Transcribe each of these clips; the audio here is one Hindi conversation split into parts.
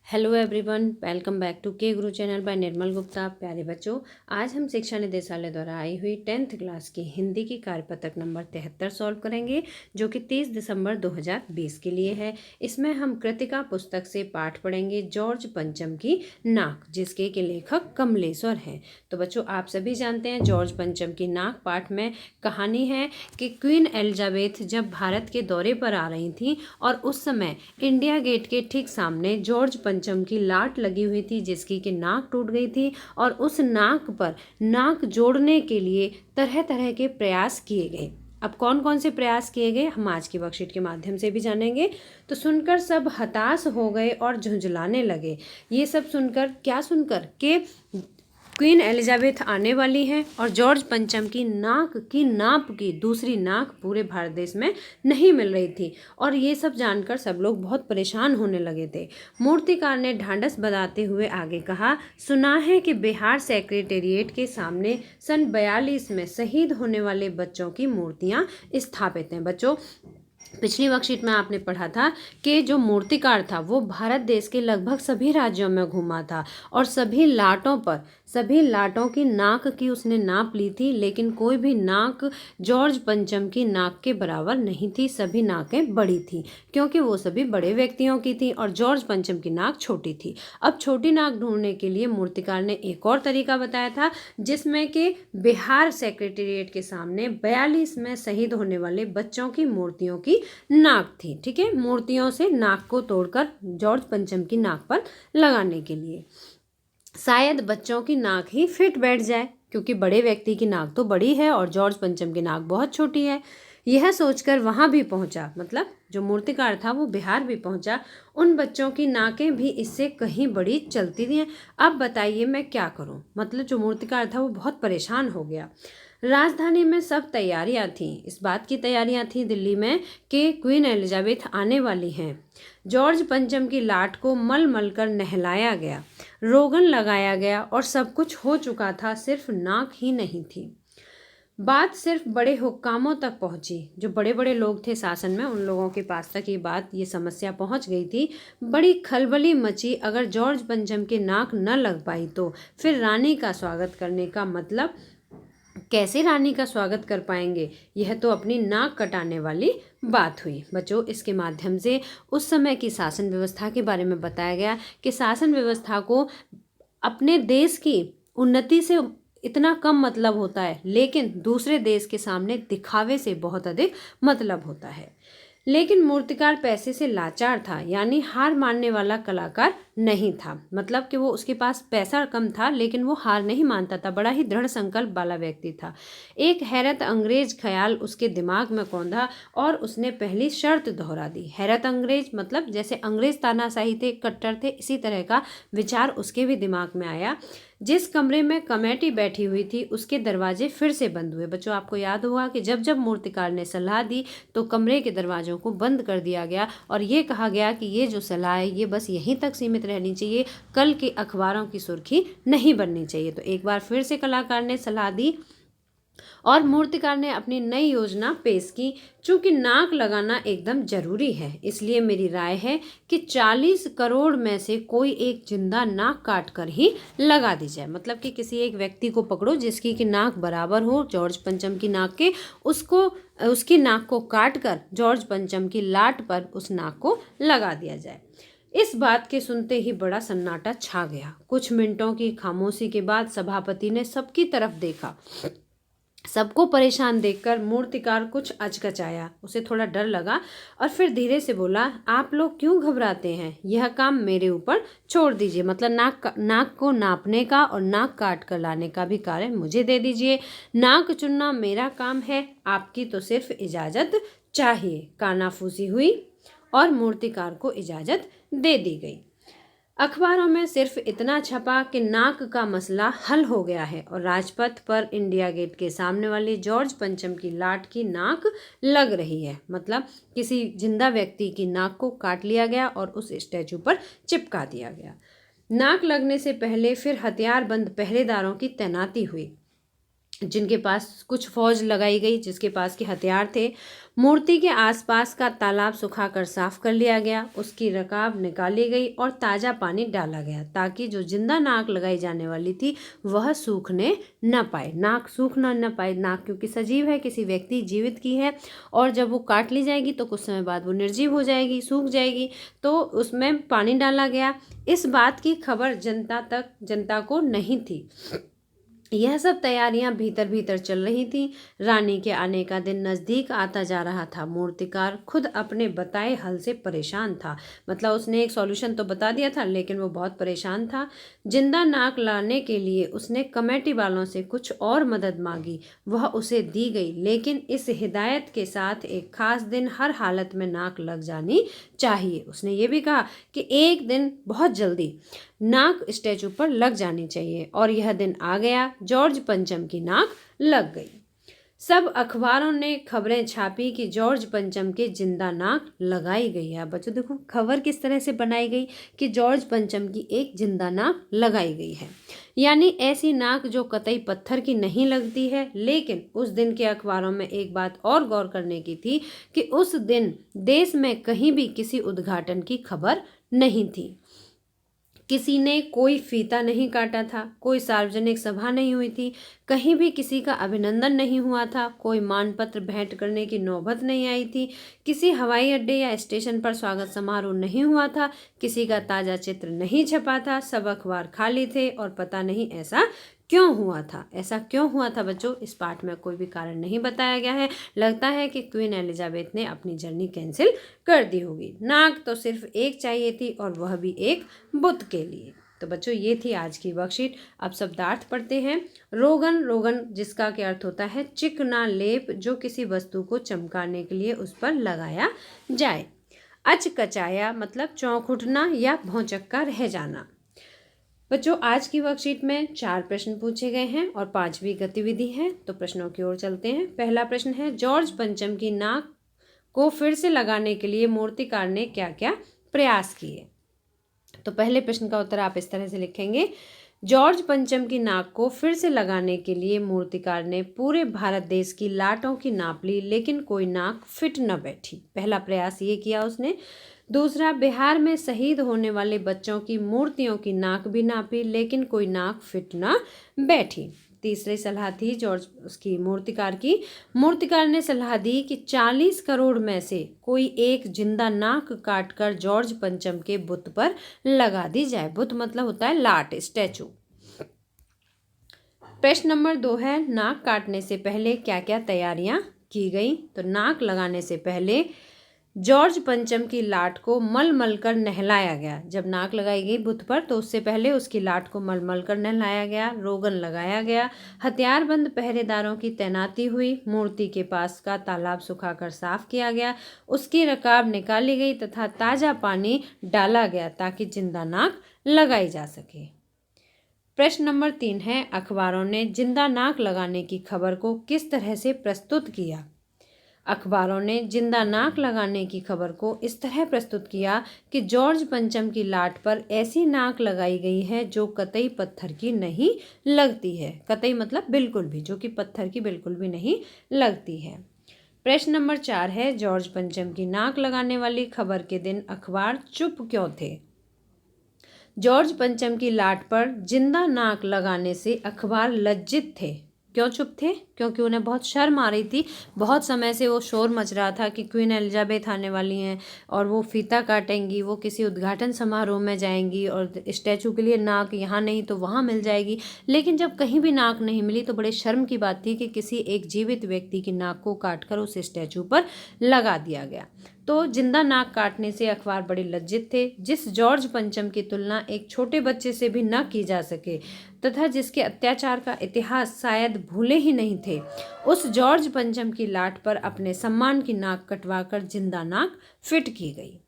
Hello everyone, welcome back to K Guru channel bye निर्मल गुप्ता। प्यारे बच्चों, आज हम शिक्षा निदेशालय द्वारा आई हुई 10th क्लास की हिंदी की कार्यपत्रक नंबर 73 सॉल्व करेंगे, जो कि 30 दिसंबर 2020 के लिए है। इसमें हम कृतिका पुस्तक से पाठ पढ़ेंगे जॉर्ज पंचम की नाक, जिसके के लेखक कमलेश्वर हैं। तो बच्चों, आप सभी जानते हैं जॉर्ज पंचम की नाक पाठ में कहानी है कि क्वीन एलिजाबेथ जब भारत के दौरे पर आ रही थी और उस समय इंडिया गेट के ठीक सामने जॉर्ज पंचम की लाट लगी हुई थी, जिसकी कि नाक टूट गई थी और उस नाक पर नाक जोड़ने के लिए तरह तरह के प्रयास किए गए। अब कौन कौन से प्रयास किए गए हम आज की वर्कशीट के माध्यम से भी जानेंगे। तो सुनकर सब हताश हो गए और झुंझलाने लगे। ये सब सुनकर, क्या सुनकर कि क्वीन एलिजाबेथ आने वाली हैं और जॉर्ज पंचम की नाक की नाप की दूसरी नाक पूरे भारत देश में नहीं मिल रही थी। और ये सब जानकर सब लोग बहुत परेशान होने लगे थे। मूर्तिकार ने ढांढस बंधाते हुए आगे कहा, सुना है कि बिहार सेक्रेटेरिएट के सामने सन 42 में शहीद होने वाले बच्चों की मूर्तियां स्थापित हैं। बच्चों, पिछली वर्कशीट में आपने पढ़ा था कि जो मूर्तिकार था वो भारत देश के लगभग सभी राज्यों में घूमा था और सभी लाटों की नाक की उसने नाप ली थी, लेकिन कोई भी नाक जॉर्ज पंचम की नाक के बराबर नहीं थी। सभी नाकें बड़ी थी क्योंकि वो सभी बड़े व्यक्तियों की थी और जॉर्ज पंचम की नाक छोटी थी। अब छोटी नाक ढूंढने के लिए मूर्तिकार ने एक और तरीका बताया था, जिसमें कि बिहार सेक्रेटेरिएट के सामने 42 में शहीद होने वाले बच्चों की मूर्तियों की नाक थी। ठीक है, मूर्तियों से नाक को तोड़कर जॉर्ज पंचम की नाक पर लगाने के लिए शायद बच्चों की नाक ही फिट बैठ जाए, क्योंकि बड़े व्यक्ति की नाक तो बड़ी है और जॉर्ज पंचम की नाक बहुत छोटी है। यह सोचकर वहां भी पहुंचा, मतलब जो मूर्तिकार था वो बिहार भी पहुंचा। उन बच्चों की नाकें भी इससे कहीं बड़ी चलती थी। अब बताइए मैं क्या करूं। मतलब जो मूर्तिकार था वो बहुत परेशान हो गया। राजधानी में सब तैयारियां थीं। इस बात की तैयारियां थीं दिल्ली में कि क्वीन एलिजाबेथ आने वाली हैं। जॉर्ज पंचम की लाट को मल मल कर नहलाया गया, रोगन लगाया गया और सब कुछ हो चुका था, सिर्फ नाक ही नहीं थी। बात सिर्फ बड़े हुक्कामों तक पहुंची। जो बड़े बड़े लोग थे शासन में, उन लोगों के पास तक ये समस्या पहुंच गई थी। बड़ी खलबली मची। अगर जॉर्ज पंचम के नाक न लग पाई तो फिर रानी का स्वागत करने का मतलब कैसे रानी का स्वागत कर पाएंगे। यह तो अपनी नाक कटाने वाली बात हुई। बच्चों, इसके माध्यम से उस समय की शासन व्यवस्था के बारे में बताया गया कि शासन व्यवस्था को अपने देश की उन्नति से इतना कम मतलब होता है, लेकिन दूसरे देश के सामने दिखावे से बहुत अधिक मतलब होता है। लेकिन मूर्तिकार पैसे से लाचार था, यानी हार मानने वाला कलाकार नहीं था। मतलब कि वो, उसके पास पैसा कम था लेकिन वो हार नहीं मानता था। बड़ा ही दृढ़ संकल्प वाला व्यक्ति था। एक हैरत अंग्रेज ख्याल उसके दिमाग में कौंधा और उसने पहली शर्त दोहरा दी। हैरत अंग्रेज मतलब जैसे अंग्रेज तानाशाही थे, कट्टर थे, इसी तरह का विचार उसके भी दिमाग में आया। जिस कमरे में कमेटी बैठी हुई थी उसके दरवाजे फिर से बंद हुए। बच्चों, आपको याद होगा कि जब जब मूर्तिकार ने सलाह दी तो कमरे के दरवाजों को बंद कर दिया गया और ये कहा गया कि ये जो सलाह है ये बस यहीं तक सीमित रहनी चाहिए, कल के अखबारों की सुर्खी नहीं बननी चाहिए। तो एक बार फिर से कलाकार ने सलाह दी और मूर्तिकार ने अपनी नई योजना पेश की। चूंकि नाक लगाना एकदम जरूरी है, इसलिए मेरी राय है कि 40 करोड़ में से कोई एक जिंदा नाक काट कर ही लगा दी जाए। मतलब कि किसी एक व्यक्ति को पकड़ो जिसकी की नाक बराबर हो जॉर्ज पंचम की नाक के, उसकी नाक को काट कर जॉर्ज पंचम की लाट पर उस नाक को लगा दिया जाए। इस बात के सुनते ही बड़ा सन्नाटा छा गया। कुछ मिनटों की खामोशी के बाद सभापति ने सबकी तरफ देखा। सबको परेशान देखकर मूर्तिकार कुछ अचकचाया, उसे थोड़ा डर लगा और फिर धीरे से बोला, आप लोग क्यों घबराते हैं, यह काम मेरे ऊपर छोड़ दीजिए। मतलब नाक को नापने का और नाक काट कर लाने का भी कार्य मुझे दे दीजिए। नाक चुनना मेरा काम है, आपकी तो सिर्फ इजाज़त चाहिए। कानाफूसी हुई और मूर्तिकार को इजाज़त दे दी गई। अखबारों में सिर्फ इतना छपा कि नाक का मसला हल हो गया है और राजपथ पर इंडिया गेट के सामने वाली जॉर्ज पंचम की लाट की नाक लग रही है। मतलब किसी जिंदा व्यक्ति की नाक को काट लिया गया और उस स्टैचू पर चिपका दिया गया। नाक लगने से पहले फिर हथियारबंद पहरेदारों की तैनाती हुई, जिनके पास कुछ फौज लगाई गई, जिसके पास के हथियार थे। मूर्ति के आसपास का तालाब सुखाकर साफ कर लिया गया, उसकी रकाब निकाली गई और ताज़ा पानी डाला गया ताकि जो जिंदा नाक लगाई जाने वाली थी वह सूखने न पाए। नाक सूखना न पाए, नाक क्योंकि सजीव है, किसी व्यक्ति जीवित की है, और जब वो काट ली जाएगी तो कुछ समय बाद वो निर्जीव हो जाएगी, सूख जाएगी, तो उसमें पानी डाला गया। इस बात की खबर जनता को नहीं थी। यह सब तैयारियां भीतर भीतर चल रही थी। रानी के आने का दिन नज़दीक आता जा रहा था। मूर्तिकार खुद अपने बताए हल से परेशान था। मतलब उसने एक सॉल्यूशन तो बता दिया था लेकिन वो बहुत परेशान था। जिंदा नाक लाने के लिए उसने कमेटी वालों से कुछ और मदद मांगी, वह उसे दी गई, लेकिन इस हिदायत के साथ एक खास दिन हर हालत में नाक लग जानी चाहिए। उसने ये भी कहा कि एक दिन बहुत जल्दी नाक स्टैचू पर लग जानी चाहिए, और यह दिन आ गया। जॉर्ज पंचम की नाक लग गई। सब अखबारों ने खबरें छापी कि जॉर्ज पंचम के जिंदा नाक लगाई गई है। बच्चों देखो खबर किस तरह से बनाई गई कि जॉर्ज पंचम की एक जिंदा नाक लगाई गई है, यानी ऐसी नाक जो कतई पत्थर की नहीं लगती है। लेकिन उस दिन के अखबारों में एक बात और गौर करने की थी कि उस दिन देश में कहीं भी किसी उद्घाटन की खबर नहीं थी। किसी ने कोई फीता नहीं काटा था, कोई सार्वजनिक सभा नहीं हुई थी, कहीं भी किसी का अभिनंदन नहीं हुआ था, कोई मानपत्र भेंट करने की नौबत नहीं आई थी, किसी हवाई अड्डे या स्टेशन पर स्वागत समारोह नहीं हुआ था, किसी का ताज़ा चित्र नहीं छपा था, सब अखबार खाली थे, और पता नहीं ऐसा क्यों हुआ था। ऐसा क्यों हुआ था बच्चों, इस पाठ में कोई भी कारण नहीं बताया गया है। लगता है कि क्वीन एलिजाबेथ ने अपनी जर्नी कैंसिल कर दी होगी। नाक तो सिर्फ एक चाहिए थी, और वह भी एक बुत के लिए। तो बच्चों ये थी आज की वर्कशीट। अब शब्दार्थ पढ़ते हैं। रोगन, रोगन जिसका क्या अर्थ होता है चिकना लेप, जो किसी वस्तु को चमकाने के लिए उस पर लगाया जाए। अचकचाया मतलब चौंक उठना या भौचक्का रह जाना। बच्चों आज की वर्कशीट में 4 प्रश्न पूछे गए हैं और 5वीं गतिविधि है। तो प्रश्नों की ओर चलते हैं। पहला प्रश्न है, जॉर्ज पंचम की नाक को फिर से लगाने के लिए मूर्तिकार ने क्या क्या प्रयास किए। तो पहले प्रश्न का उत्तर आप इस तरह से लिखेंगे, जॉर्ज पंचम की नाक को फिर से लगाने के लिए मूर्तिकार ने पूरे भारत देश की लाटों की नाप ली, लेकिन कोई नाक फिट न बैठी। पहला प्रयास ये किया उसने। दूसरा, बिहार में शहीद होने वाले बच्चों की मूर्तियों की नाक भी नापी, लेकिन कोई नाक फिट न बैठी। तीसरी सलाह थी उसकी मूर्तिकार ने सलाह दी कि 40 करोड़ में से कोई एक जिंदा नाक काटकर जॉर्ज पंचम के बुत पर लगा दी जाए। बुत मतलब होता है लाट, स्टैचू। प्रश्न नंबर 2 है, नाक काटने से पहले क्या क्या तैयारियां की गई। तो नाक लगाने से पहले जॉर्ज पंचम की लाट को मल कर नहलाया गया। जब नाक लगाई गई बुत पर तो उससे पहले उसकी लाट को मल कर नहलाया गया, रोगन लगाया गया, हथियारबंद पहरेदारों की तैनाती हुई, मूर्ति के पास का तालाब सुखाकर साफ किया गया, उसकी रकाब निकाली गई तथा ताज़ा पानी डाला गया ताकि जिंदा नाक लगाई जा सके। प्रश्न नंबर 3 है, अखबारों ने जिंदा नाक लगाने की खबर को किस तरह से प्रस्तुत किया। अखबारों ने जिंदा नाक लगाने की खबर को इस तरह प्रस्तुत किया कि जॉर्ज पंचम की लाट पर ऐसी नाक लगाई गई है जो कतई पत्थर की नहीं लगती है। कतई मतलब बिल्कुल भी, जो कि पत्थर की बिल्कुल भी नहीं लगती है। प्रश्न नंबर 4 है, जॉर्ज पंचम की नाक लगाने वाली खबर के दिन अखबार चुप क्यों थे। जॉर्ज पंचम की लाट पर जिंदा नाक लगाने से अखबार लज्जित थे। क्यों चुप थे? क्योंकि उन्हें बहुत शर्म आ रही थी। बहुत समय से वो शोर मच रहा था कि क्वीन एलिजाबेथ आने वाली हैं और वो फीता काटेंगी, वो किसी उद्घाटन समारोह में जाएंगी और स्टैचू के लिए नाक यहाँ नहीं तो वहाँ मिल जाएगी। लेकिन जब कहीं भी नाक नहीं मिली तो बड़े शर्म की बात थी कि किसी एक जीवित व्यक्ति की नाक को काटकर उस स्टैचू पर लगा दिया गया। तो जिंदा नाक काटने से अखबार बड़े लज्जित थे। जिस जॉर्ज पंचम की तुलना एक छोटे बच्चे से भी न की जा सके तथा जिसके अत्याचार का इतिहास शायद भूले ही नहीं थे, उस जॉर्ज पंचम की लाट पर अपने सम्मान की नाक कटवाकर जिंदा नाक फिट की गई।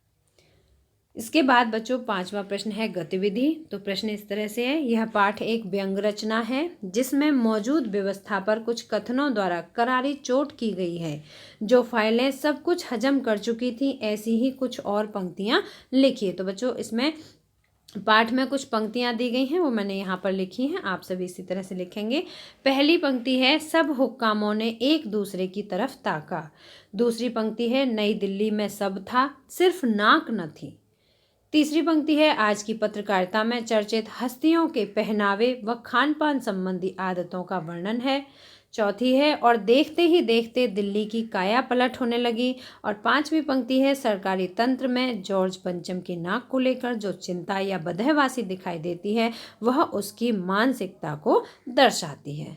इसके बाद बच्चों 5वां प्रश्न है गतिविधि। तो प्रश्न इस तरह से है, यह पाठ एक व्यंग रचना है जिसमें मौजूद व्यवस्था पर कुछ कथनों द्वारा करारी चोट की गई है। जो फाइलें सब कुछ हजम कर चुकी थी ऐसी ही कुछ और पंक्तियां लिखिए। तो बच्चों इसमें पाठ में कुछ पंक्तियाँ दी गई हैं, वो मैंने यहाँ पर लिखी हैं, आप सभी इसी तरह से लिखेंगे। पहली पंक्ति है, सब हुक्कामों ने एक दूसरे की तरफ ताका। दूसरी पंक्ति है, नई दिल्ली में सब था, सिर्फ नाक न थी। तीसरी पंक्ति है, आज की पत्रकारिता में चर्चित हस्तियों के पहनावे व खान पान संबंधी आदतों का वर्णन है। चौथी है, और देखते ही देखते दिल्ली की काया पलट होने लगी। और पांचवी पंक्ति है, सरकारी तंत्र में जॉर्ज पंचम की नाक को लेकर जो चिंता या बदहवासी दिखाई देती है वह उसकी मानसिकता को दर्शाती है।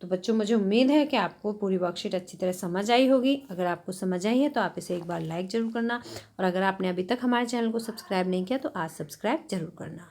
तो बच्चों, मुझे उम्मीद है कि आपको पूरी वर्कशीट अच्छी तरह समझ आई होगी। अगर आपको समझ आई है तो आप इसे एक बार लाइक ज़रूर करना, और अगर आपने अभी तक हमारे चैनल को सब्सक्राइब नहीं किया तो आज सब्सक्राइब जरूर करना।